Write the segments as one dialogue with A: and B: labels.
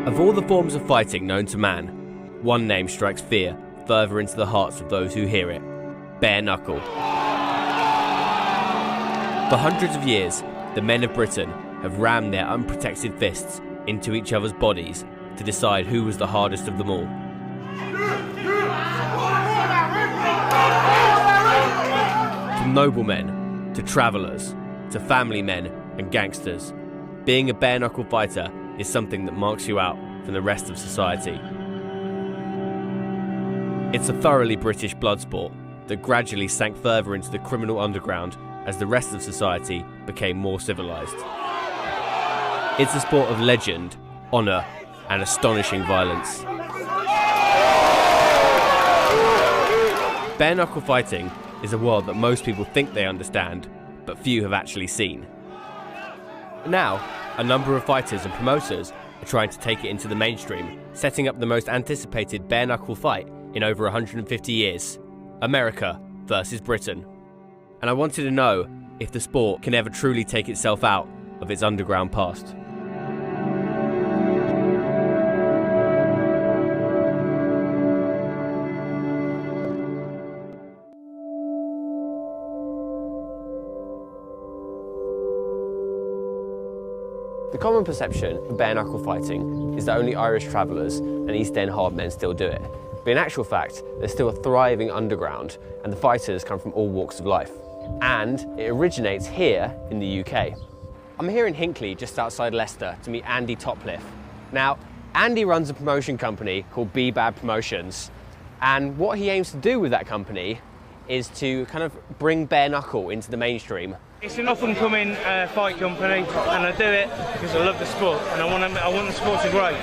A: Of all the forms of fighting known to man, one name strikes fear further into the hearts of those who hear it: bare knuckle. For hundreds of years, the men of Britain have rammed their unprotected fists into each other's bodies to decide who was the hardest of them all. From noblemen to travellers to family men and gangsters, being a bare-knuckle fighter is something that marks you out from the rest of society. It's a thoroughly British blood sport that gradually sank further into the criminal underground as the rest of society became more civilised. It's a sport of legend, honour and astonishing violence. Bare-knuckle fighting is a world that most people think they understand, but few have actually seen. Now, a number of fighters and promoters are trying to take it into the mainstream, setting up the most anticipated bare-knuckle fight in over 150 years: America versus Britain. And I wanted to know if the sport can ever truly take itself out of its underground past. The common perception of bare-knuckle fighting is that only Irish travellers and East End hard men still do it. But in actual fact, there's still a thriving underground, and the fighters come from all walks of life. And it originates here in the UK. I'm here in Hinckley, just outside Leicester, to meet Andy Topcliffe. Now, Andy runs a promotion company called Be Bad Promotions, and what he aims to do with that company is to kind of bring bare-knuckle into the mainstream.
B: It's an up-and-coming fight company, and I do it because I love the sport, and I want the sport to grow.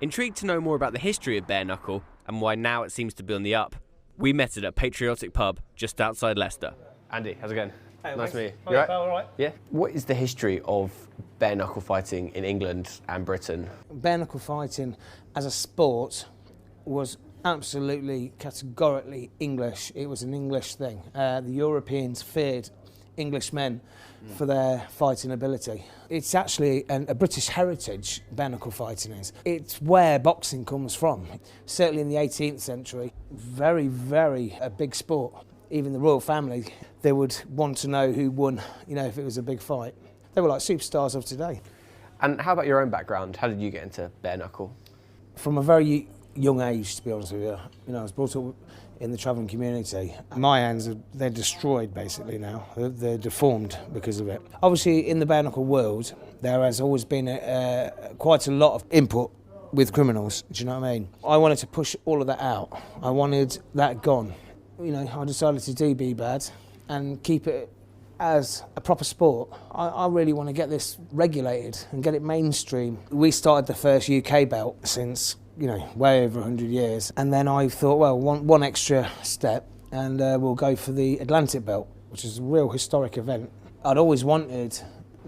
A: Intrigued to know more about the history of bare-knuckle and why now it seems to be on the up, we met at a patriotic pub just outside Leicester. Andy, how's it going?
B: Hey,
A: nice to meet you.
B: Hi,
A: You all right?
B: pal, all right?
A: Yeah. What is the history of bare-knuckle fighting in England and Britain?
C: Bare-knuckle fighting as a sport was absolutely categorically English. It was an English thing. The Europeans feared Englishmen for their fighting ability. It's actually a British heritage, bare-knuckle fighting is. It's where boxing comes from. Certainly in the 18th century, very, very a big sport. Even the royal family, they would want to know who won, you know, if it was a big fight. They were like superstars of today.
A: And how about your own background? How did you get into bare-knuckle?
C: From a very young age, to be honest with you, I was brought up in the travelling community. My hands, they're destroyed basically now. They're deformed because of it. Obviously, in the bare-knuckle world, there has always been quite a lot of input with criminals, do you know what I mean? I wanted to push all of that out. I wanted that gone. I decided to do Be Bad and keep it as a proper sport. I really want to get this regulated and get it mainstream. We started the first UK belt since, way over 100 years. And then I thought, well, one extra step and we'll go for the Atlantic belt, which is a real historic event. I'd always wanted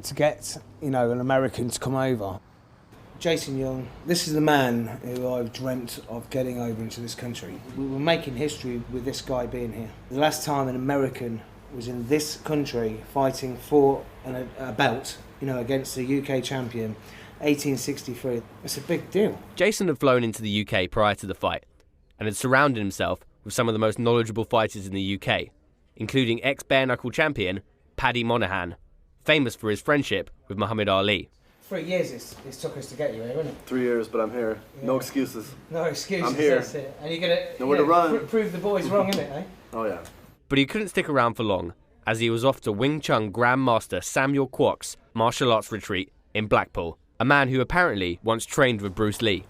C: to get, an American to come over. Jason Young, this is the man who I've dreamt of getting over into this country. We were making history with this guy being here. The last time an American was in this country fighting for a belt, against the UK champion, 1863. It's a big deal.
A: Jason had flown into the UK prior to the fight and had surrounded himself with some of the most knowledgeable fighters in the UK, including ex-bare-knuckle champion Paddy Monaghan, famous for his friendship with Muhammad Ali.
C: 3 years it's took us to get you here, isn't it?
D: 3 years, but I'm here. Yeah. No excuses.
C: No excuses.
D: I'm here.
C: That's it. And you're going
D: nowhere to run.
C: Prove the boys wrong, innit, eh?
D: Oh, yeah.
A: But he couldn't stick around for long, as he was off to Wing Chun Grandmaster Samuel Kwok's martial arts retreat in Blackpool, a man who apparently once trained with Bruce Lee.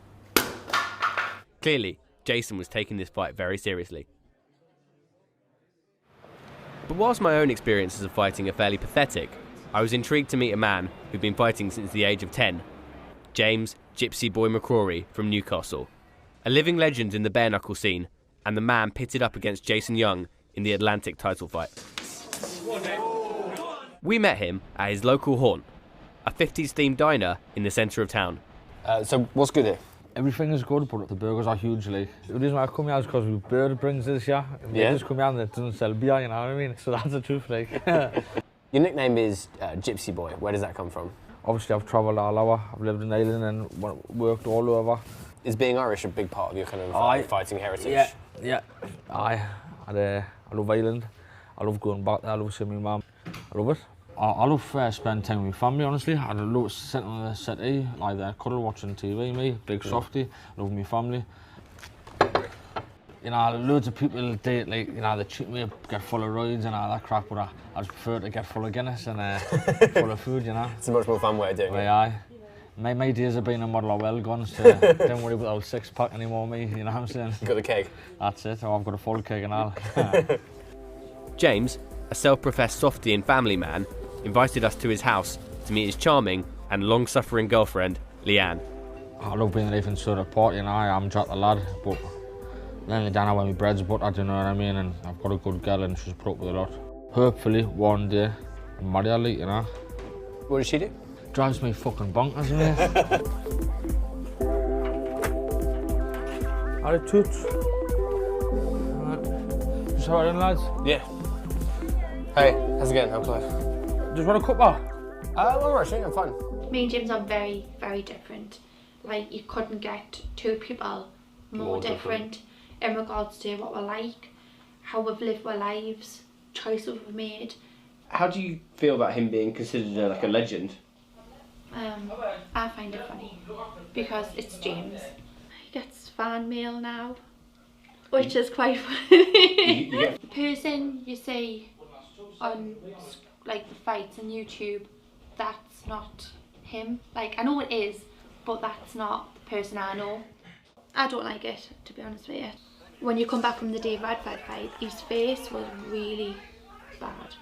A: Clearly, Jason was taking this fight very seriously. But whilst my own experiences of fighting are fairly pathetic, I was intrigued to meet a man who'd been fighting since the age of 10, James Gypsy Boy McCrory from Newcastle, a living legend in the bare-knuckle scene and the man pitted up against Jason Young in the Atlantic title fight. We met him at his local haunt, a 50s-themed diner in the centre of town. So what's good here?
E: Everything is good, but the burgers are huge, like. The reason why I come here is because we bird brings this, yeah? And they just come here and it doesn't sell beer, you know what I mean? So that's the truth, like.
A: Your nickname is Gypsy Boy. Where does that come from?
E: Obviously, I've travelled all over. I've lived in Ireland and worked all over.
A: Is being Irish a big part of your kind of fighting heritage?
E: Yeah. I love Ireland. I love going back there. I love seeing my mum. I love it. I love spending time with my family, honestly. I love sitting on the settee, like there, cuddle, watching TV, me, big softy. I love my family. You know, loads of people they treat me, get full of rides and all that crap, but I just prefer to get full of Guinness and full of food, you know.
A: It's a much more fun way of doing it.
E: Aye. My days of being a model are well gone, so don't worry about the six-pack anymore, me, you know what I'm saying?
A: You got the keg?
E: That's it, I've got a full keg and all.
A: James, a self-professed softie and family man, invited us to his house to meet his charming and long-suffering girlfriend, Leanne.
E: I love being even sort of part, you know, I'm Jack the lad, but then I don't know when my bread's buttered, you know what I mean, and I've got a good girl and she's put up with a lot. Hopefully, one day, I'll marry her, like, you know.
A: What does she do?
E: Drives me fucking bonkers, mate. Are it toots? Just how it in, lads?
A: Yeah. Hey, how's it going? How's life?
E: Just want a cuppa?
A: Well, actually, I'm fine.
F: Me and James are very, very different. Like, you couldn't get two people more different in regards to what we're like, how we've lived our lives, choices we've made.
A: How do you feel about him being considered like a legend?
F: I find it funny because it's James. He gets fan mail now, which is quite funny. The person you see on like the fights on YouTube, that's not him. Like, I know it is, but that's not the person I know. I don't like it, to be honest with you. When you come back from the Dave Radford fight, his face was really bad.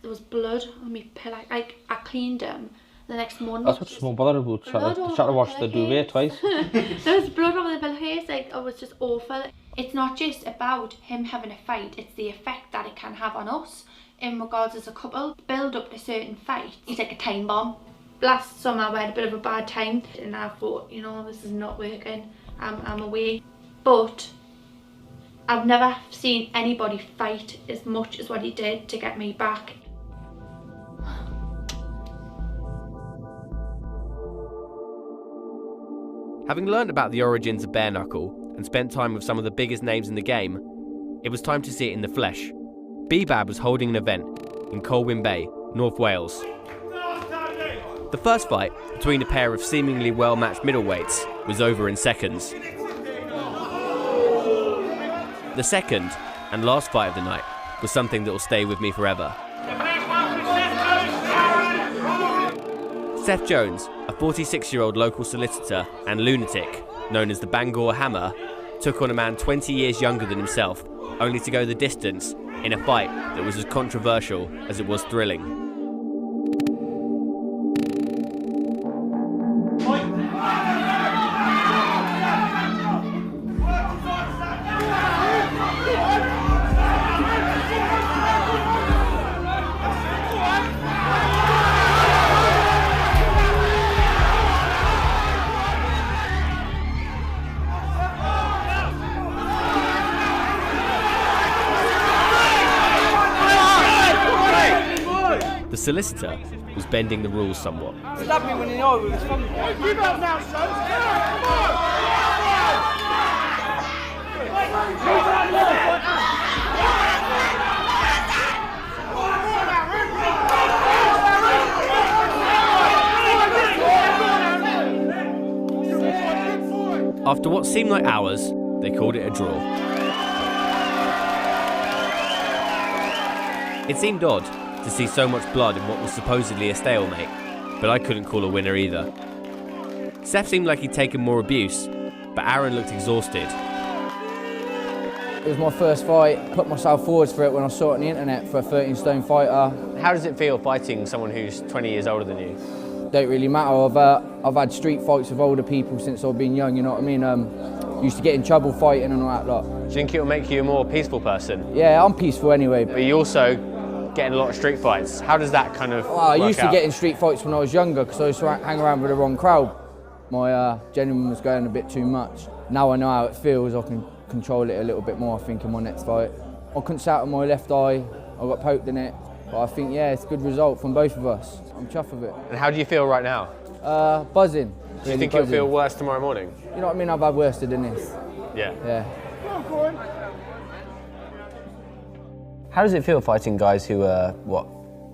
F: There was blood on me pillow. Like, I cleaned him the next morning.
E: That's what's more bothered about. Try to wash the duvet twice.
F: There was blood over the pillowcase. Like, it was just awful. It's not just about him having a fight, it's the effect that it can have on us in regards as a couple. Build up to certain fights. He's like a time bomb. Last summer I had a bit of a bad time and I thought, you know, this is not working. I'm away. But I've never seen anybody fight as much as what he did to get me back.
A: Having learned about the origins of bare knuckle and spent time with some of the biggest names in the game, it was time to see it in the flesh. BBAB was holding an event in Colwyn Bay, North Wales. The first fight between a pair of seemingly well-matched middleweights was over in seconds. The second and last fight of the night was something that will stay with me forever. Seth Jones, a 46-year-old local solicitor and lunatic known as the Bangor Hammer, took on a man 20 years younger than himself, only to go the distance in a fight that was as controversial as it was thrilling. The solicitor was bending the rules somewhat.
B: Stab me when you know it was fun. Give up now, son!
A: After what seemed like hours, they called it a draw. It seemed odd to see so much blood in what was supposedly a stalemate, but I couldn't call a winner either. Seth seemed like he'd taken more abuse, but Aaron looked exhausted.
G: It was my first fight, put myself forwards for it when I saw it on the internet for a 13-stone fighter.
A: How does it feel fighting someone who's 20 years older than you?
G: Don't really matter, I've had street fights with older people since I've been young, you know what I mean? Used to get in trouble fighting and all that lot.
A: Do you think it'll make you a more peaceful person?
G: Yeah, I'm peaceful anyway.
A: But you also get in a lot of street fights. How does that kind of
G: Well, I
A: work
G: used to
A: out?
G: get in street fights when I was younger because I used to hang around with the wrong crowd. My genuine was going a bit too much. Now I know how it feels, I can control it a little bit more, I think, in my next fight. I couldn't see out of my left eye, I got poked in it. But I think, yeah, it's a good result from both of us. I'm chuffed with it.
A: And how do you feel right now?
G: Buzzing.
A: Do you think you'll feel worse tomorrow morning?
G: You know what I mean? I've had worse than this.
A: Yeah.
G: Yeah.
A: How does it feel fighting guys who are,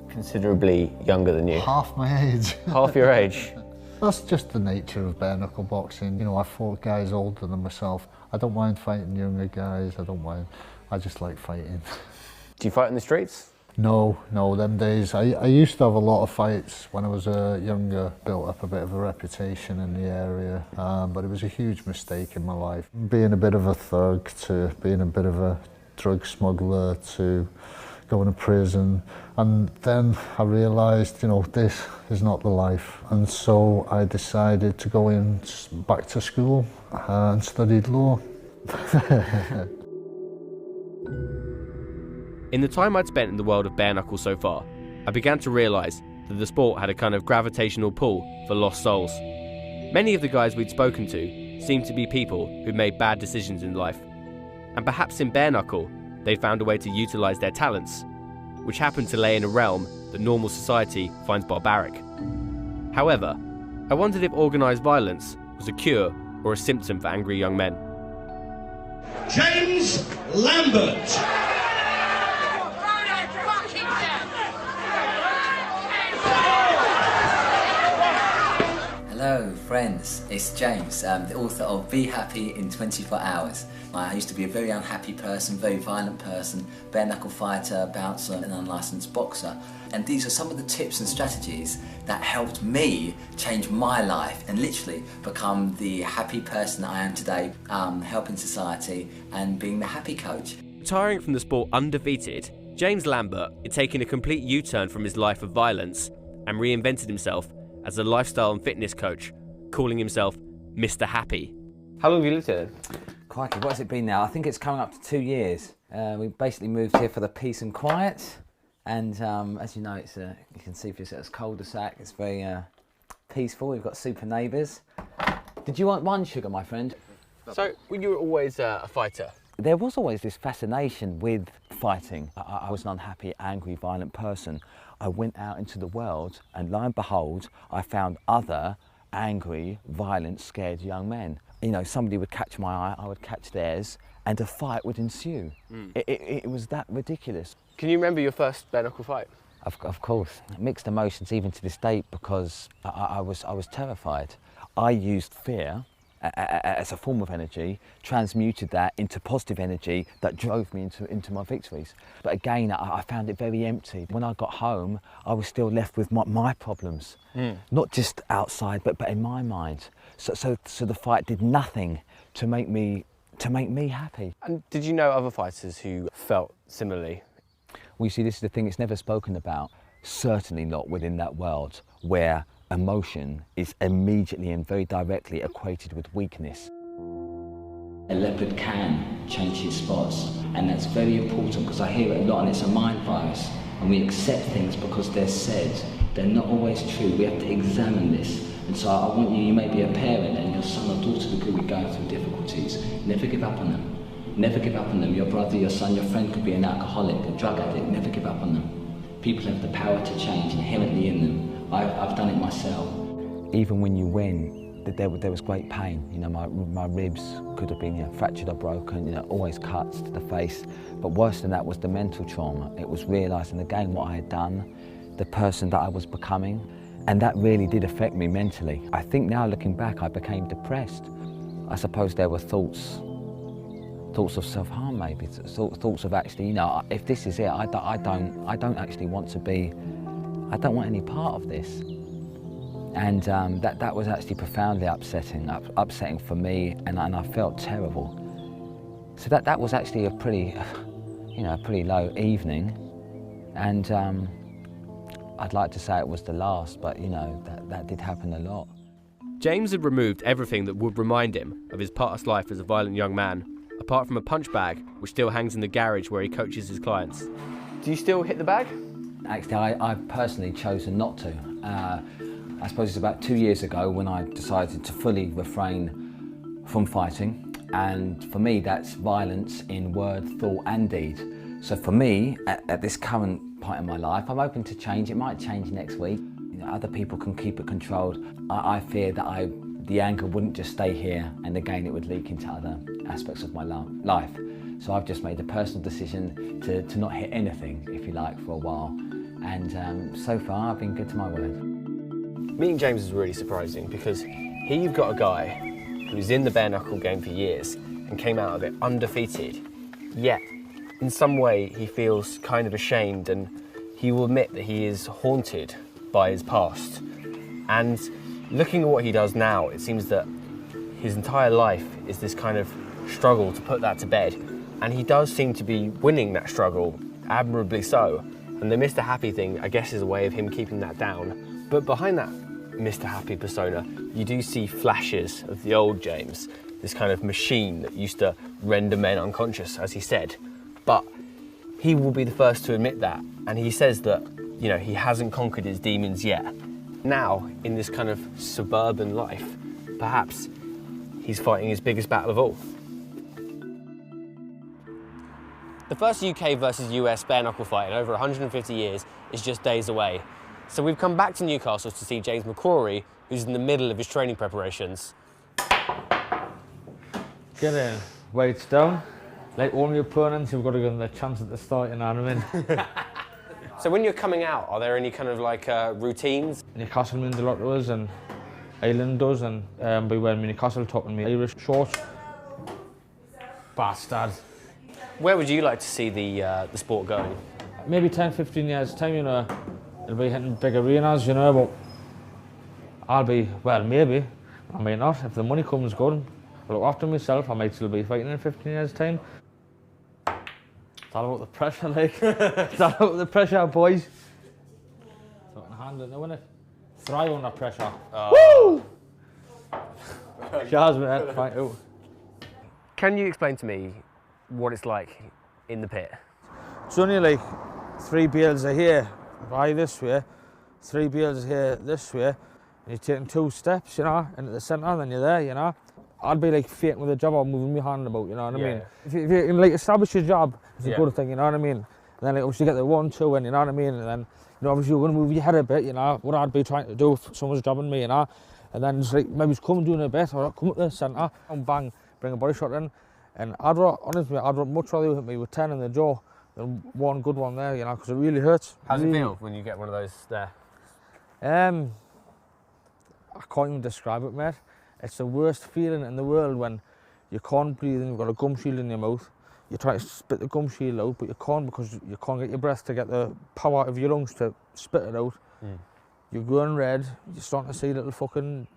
A: considerably younger than you?
H: Half my age.
A: Half your age?
H: That's just the nature of bare knuckle boxing. You know, I fought guys older than myself. I don't mind fighting younger guys, I don't mind. I just like fighting.
A: Do you fight in the streets?
H: No, them days. I used to have a lot of fights when I was younger, built up a bit of a reputation in the area, but it was a huge mistake in my life. Being a bit of a thug to being a bit of a drug smuggler to going to prison, and then I realised, you know, this is not the life, and so I decided to go back to school and studied law.
A: In the time I'd spent in the world of bare knuckle so far, I began to realise that the sport had a kind of gravitational pull for lost souls. Many of the guys we'd spoken to seemed to be people who'd made bad decisions in life, and perhaps in bare knuckle they'd found a way to utilise their talents, which happened to lay in a realm that normal society finds barbaric. However, I wondered if organised violence was a cure or a symptom for angry young men.
I: James Lambert.
J: Hello friends, it's James, the author of Be Happy in 24 Hours. I used to be a very unhappy person, very violent person, bare knuckle fighter, bouncer and unlicensed boxer. And these are some of the tips and strategies that helped me change my life and literally become the happy person I am today, helping society and being the happy coach.
A: Retiring from the sport undefeated, James Lambert had taken a complete U-turn from his life of violence and reinvented himself as a lifestyle and fitness coach, calling himself Mr. Happy. How long have you lived here?
K: Crikey, what has it been now? I think it's coming up to 2 years. We basically moved here for the peace and quiet, and as you know, it's you can see for yourself, it's cul-de-sac. It's very peaceful. We've got super neighbours. Did you want one sugar, my friend?
A: So, were you always a fighter?
K: There was always this fascination with fighting. I was an unhappy, angry, violent person. I went out into the world and lo and behold, I found other angry, violent, scared young men. You know, somebody would catch my eye, I would catch theirs, and a fight would ensue. It was that ridiculous.
A: Can you remember your first bare knuckle fight?
K: Of course. Mixed emotions even to this day because I was terrified. I used fear as a form of energy, transmuted that into positive energy that drove me into my victories. But again, I found it very empty. When I got home, I was still left with my problems, not just outside, but in my mind. So the fight did nothing to make me happy.
A: And did you know other fighters who felt similarly?
K: Well, you see, this is the thing, it's never spoken about, certainly not within that world where emotion is immediately and very directly equated with weakness.
J: A leopard can change his spots, and that's very important because I hear it a lot, and it's a mind virus, and we accept things because they're said. They're not always true. We have to examine this. And so I want you may be a parent and your son or daughter could be going through difficulties. Never give up on them. Never give up on them. Your brother, your son, your friend could be an alcoholic, a drug addict. Never give up on them. People have the power to change inherently in them. I've done it myself.
K: Even when you win, there was great pain. You know, my ribs could have been fractured or broken, always cuts to the face. But worse than that was the mental trauma. It was realising again what I had done, the person that I was becoming, and that really did affect me mentally. I think now looking back, I became depressed. I suppose there were thoughts of self-harm maybe, thoughts of actually, if this is it, I don't actually want to be, I don't want any part of this. And that was actually profoundly upsetting for me, and I felt terrible. So that was actually a pretty low evening, and I'd like to say it was the last, but that did happen a lot.
A: James had removed everything that would remind him of his past life as a violent young man, apart from a punch bag which still hangs in the garage where he coaches his clients. Do you still hit the bag?
K: Actually, I've personally chosen not to. I suppose it's about 2 years ago when I decided to fully refrain from fighting, and for me that's violence in word, thought and deed. So for me, at this current point in my life. I'm open to change. It might change next week. You know, other people can keep it controlled. I fear that the anger wouldn't just stay here, and again it would leak into other aspects of my life. So I've just made a personal decision to not hit anything, if you like, for a while. And so far I've been good to my word.
A: Meeting James is really surprising because here you've got a guy who's in the bare knuckle game for years and came out of it undefeated, yet in some way he feels kind of ashamed, and he will admit that he is haunted by his past. And looking at what he does now, it seems that his entire life is this kind of struggle to put that to bed. And he does seem to be winning that struggle, admirably so. And the Mr. Happy thing, I guess, is a way of him keeping that down. But behind that Mr. Happy persona, you do see flashes of the old James, this kind of machine that used to render men unconscious, as he said. But he will be the first to admit that. And he says that, you know, he hasn't conquered his demons yet. Now, in this kind of suburban life, perhaps he's fighting his biggest battle of all. The first UK versus US bare knuckle fight in over 150 years is just days away. So we've come back to Newcastle to see James McCrory, who's in the middle of his training preparations.
E: Get in, weights down. Like all my opponents, you've got to give them the chance at the start, you know what I mean?
A: So when you're coming out, are there any kind of like routines?
E: Newcastle means a lot to us, and Ireland does, and we wear Newcastle top and my Irish shorts. Bastard.
A: Where would you like to see the sport going?
E: Maybe 10, 15 years time, you know, it'll be hitting big arenas, you know, but I'll be, well, maybe, I may not. If the money comes good, I'll look after myself, I might still be fighting in 15 years time. It's all about the pressure, like. It's all about the pressure, boys. So I can handle it now, innit? Thrive under pressure. Woo! Cheers, mate. Thank you.
A: Can you explain to me what it's like in the pit?
E: It's only like 3 bales a here, by this way, 3 bales here this way, and you're taking 2 steps, you know, into the centre, and then you're there, you know. I'd be like faking with a job or moving my hand about, you know what I mean? If you can like establish your job, it's a good thing, you know what I mean? And then like obviously you get the 1, 2, and you know what I mean? And then, you know, obviously you're going to move your head a bit, you know, what I'd be trying to do if someone's jobbing me, you know. And then just like maybe just come and doing a bit, or come up to the centre and bang, bring a body shot in. And honestly, I'd much rather hit me with 10 in the jaw than 1 good one there, you know, because it really hurts.
A: How does it feel when you get one of those there?
E: I can't even describe it, mate. It's the worst feeling in the world when you can't breathe and you've got a gum shield in your mouth. You try to spit the gum shield out, but you can't because you can't get your breath to get the power out of your lungs to spit it out. You're going red, you're starting to see little fucking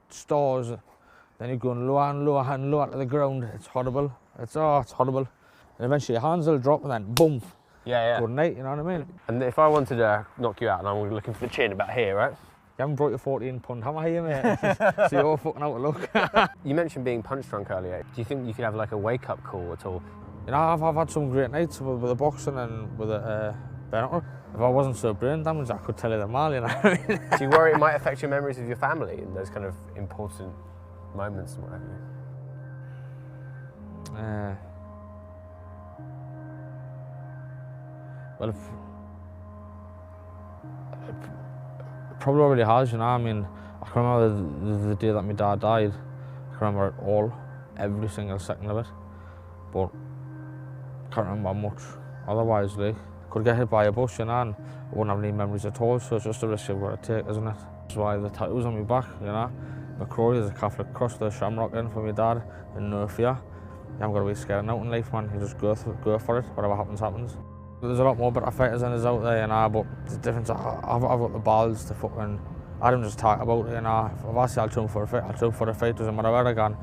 E: stars. Then you're going lower and lower and lower to the ground. It's horrible. It's horrible. And eventually your hands will drop and then boom.
A: Yeah.
E: Good night, you know what I mean?
A: And if I wanted to knock you out and I'm looking for the chin about here, right?
E: You haven't brought your 14-pound hammer here, mate. So you're all fucking out of luck.
A: You mentioned being punch drunk earlier. Do you think you could have like a wake-up call at all?
E: You know, I've had some great nights with the boxing and with the bare knuckle. If I wasn't so brain damaged, I could tell you them all, you know what I mean?
A: Do you worry it might affect your memories of your family in those kind of important moments and what have you?
E: Well, it probably already has, you know. I mean, I can remember the day that my dad died. I can remember it all, every single second of it. But I can't remember much otherwise, like. Could get hit by a bus, you know, and I wouldn't have any memories at all, so it's just a risk you've got to take, isn't it? That's why the tattoos on my back, you know. McCrory is a Catholic cross, the shamrock in for my dad, and no fear. You haven't got to be scared of nothing in life, man. You just go for it, whatever happens, happens. There's a lot more better fighters than us out there, you know, but the difference, I've got the balls to fucking, I don't just talk about it, you know. If I say I'll train for a fight, I'll train for a fight, doesn't matter where I go.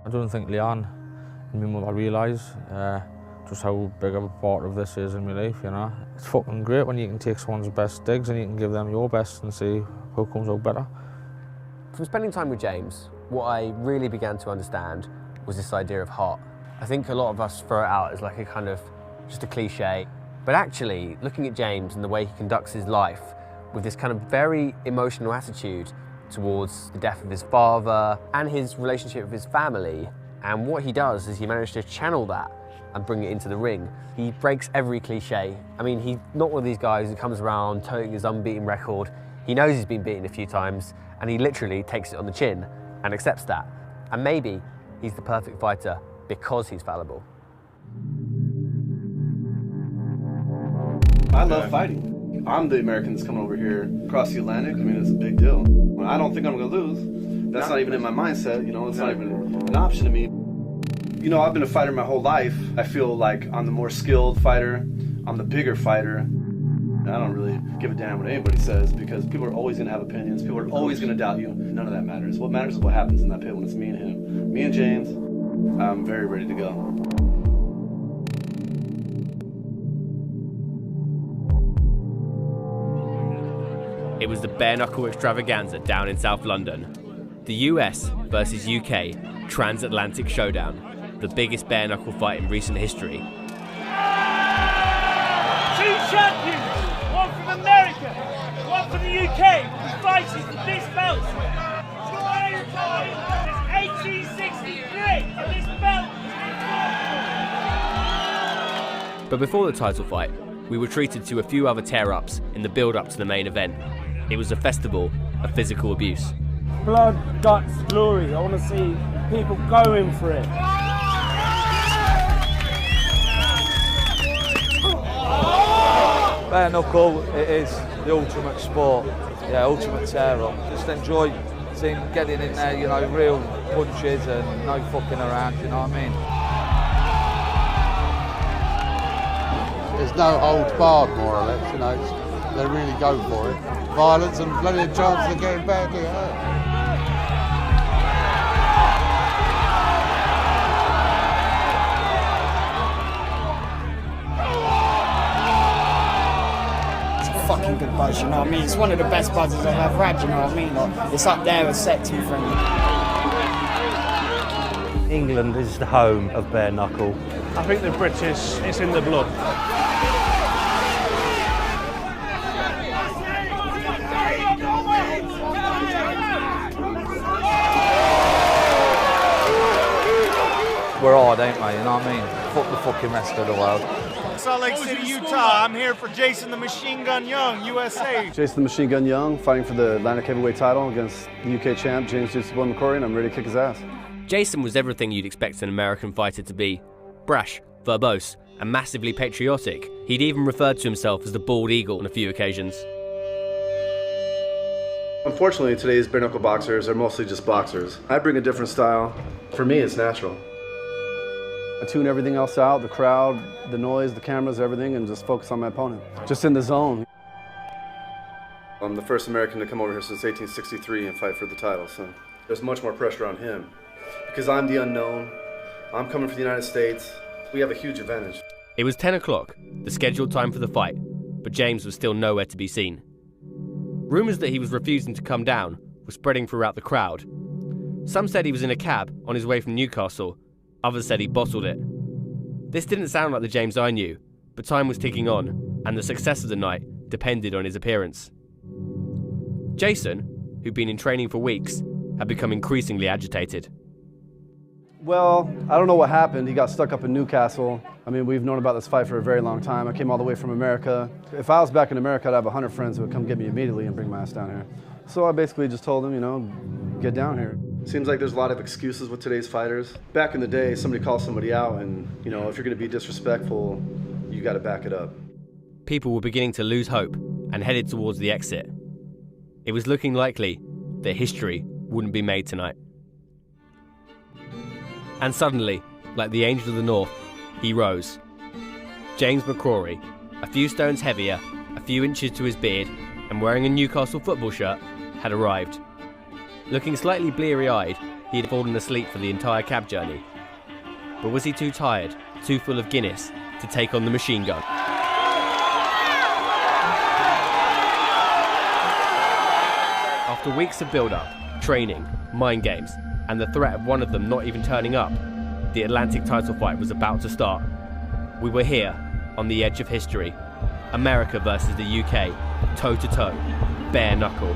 E: I don't think Leon and my mother realise just how big of a part of this is in my life, you know. It's fucking great when you can take someone's best digs and you can give them your best and see who comes out better.
A: From spending time with James, what I really began to understand was this idea of heart. I think a lot of us throw it out as like a kind of, just a cliche. But actually, looking at James and the way he conducts his life with this kind of very emotional attitude towards the death of his father and his relationship with his family, and what he does is he managed to channel that and bring it into the ring. He breaks every cliche. I mean, he's not one of these guys who comes around toting his unbeaten record. He knows he's been beaten a few times, and he literally takes it on the chin and accepts that. And maybe he's the perfect fighter because he's fallible.
D: I love fighting. I'm the American that's coming over here across the Atlantic. I mean, it's a big deal. I don't think I'm going to lose. That's not even in my mindset, you know, it's not even an option to me. You know, I've been a fighter my whole life. I feel like I'm the more skilled fighter. I'm the bigger fighter. And I don't really give a damn what anybody says because people are always going to have opinions. People are always going to doubt you. None of that matters. What matters is what happens in that pit when it's me and him. Me and James, I'm very ready to go.
A: It was the bare knuckle extravaganza down in South London. The US versus UK transatlantic showdown, the biggest bare knuckle fight in recent history.
B: 2 champions, one from America, one from the UK, who fights for this belt. It's 1863, and this belt is
A: But before the title fight, we were treated to a few other tear-ups in the build-up to the main event. It was a festival of physical abuse.
B: blood, guts, glory. I want to see people going for it.
E: Bare knuckle, it is the ultimate sport. Yeah, ultimate tear-up. Just enjoy seeing getting in there, you know, real punches and no fucking around, you know what I mean?
H: There's no holds barred, more or less, you know. They really go for it. Violence and plenty of chance of getting badly hurt.
I: Fucking good buzz, you know what I mean? It's one of the best buzzes I've ever had, you know what I mean? Like, it's up there with sexy friendly.
L: England is the home of bare knuckle.
B: I think the British, it's in the blood.
E: We're hard, ain't we? You know what I mean? Fuck the fucking rest of the world.
M: Salt Lake City, Utah. I'm here for Jason the Machine Gun Young, USA.
D: Jason the Machine Gun Young, fighting for the Atlantic Heavyweight title against the UK champ, James Juicy Boy McCrory, and I'm ready to kick his ass.
A: Jason was everything you'd expect an American fighter to be. Brash, verbose, and massively patriotic. He'd even referred to himself as the bald eagle on a few occasions.
D: Unfortunately, today's bare knuckle boxers are mostly just boxers. I bring a different style. For me, it's natural. I tune everything else out, the crowd, the noise, the cameras, everything, and just focus on my opponent. Just in the zone. I'm the first American to come over here since 1863 and fight for the title, so there's much more pressure on him. Because I'm the unknown, I'm coming from the United States, we have a huge advantage.
A: It was 10 o'clock, the scheduled time for the fight, but James was still nowhere to be seen. Rumours that he was refusing to come down were spreading throughout the crowd. Some said he was in a cab on his way from Newcastle, others said he bottled it. This didn't sound like the James I knew, but time was ticking on, and the success of the night depended on his appearance. Jason, who'd been in training for weeks, had become increasingly agitated.
D: Well, I don't know what happened. He got stuck up in Newcastle. I mean, we've known about this fight for a very long time. I came all the way from America. If I was back in America, I'd have 100 friends who would come get me immediately and bring my ass down here. So I basically just told him, you know, get down here. Seems like there's a lot of excuses with today's fighters. Back in the day, somebody calls somebody out and, you know, if you're going to be disrespectful, you got to back it up.
A: People were beginning to lose hope and headed towards the exit. It was looking likely that history wouldn't be made tonight. And suddenly, like the angel of the north, he rose. James McCrory, a few stones heavier, a few inches to his beard, and wearing a Newcastle football shirt, had arrived. Looking slightly bleary-eyed, he had fallen asleep for the entire cab journey. But was he too tired, too full of Guinness, to take on the machine gun? After weeks of build-up, training, mind games, and the threat of one of them not even turning up, the Atlantic title fight was about to start. We were here, on the edge of history. America versus the UK, toe-to-toe, bare knuckle.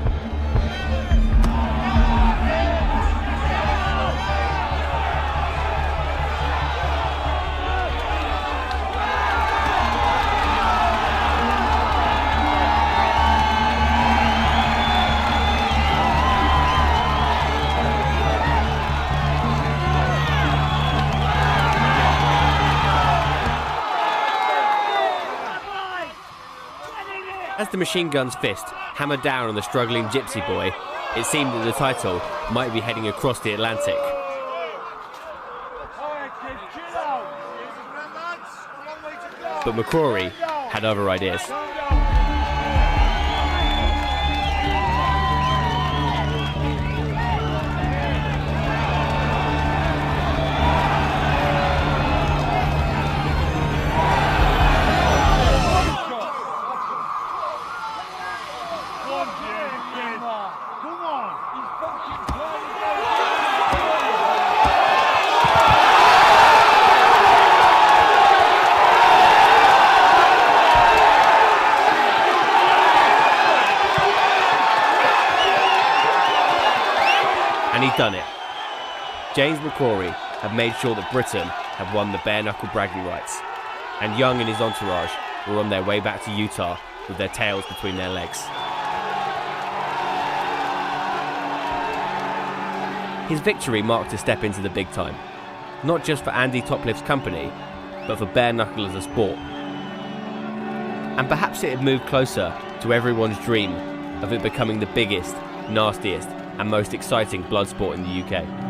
A: As the machine gun's fist hammered down on the struggling gypsy boy, it seemed that the title might be heading across the Atlantic. But McCrory had other ideas. And he'd done it. James McCrory had made sure that Britain had won the bare-knuckle bragging rights, and Young and his entourage were on their way back to Utah with their tails between their legs. His victory marked a step into the big time, not just for Andy Topliff's company, but for bare-knuckle as a sport. And perhaps it had moved closer to everyone's dream of it becoming the biggest, nastiest, and most exciting blood sport in the UK.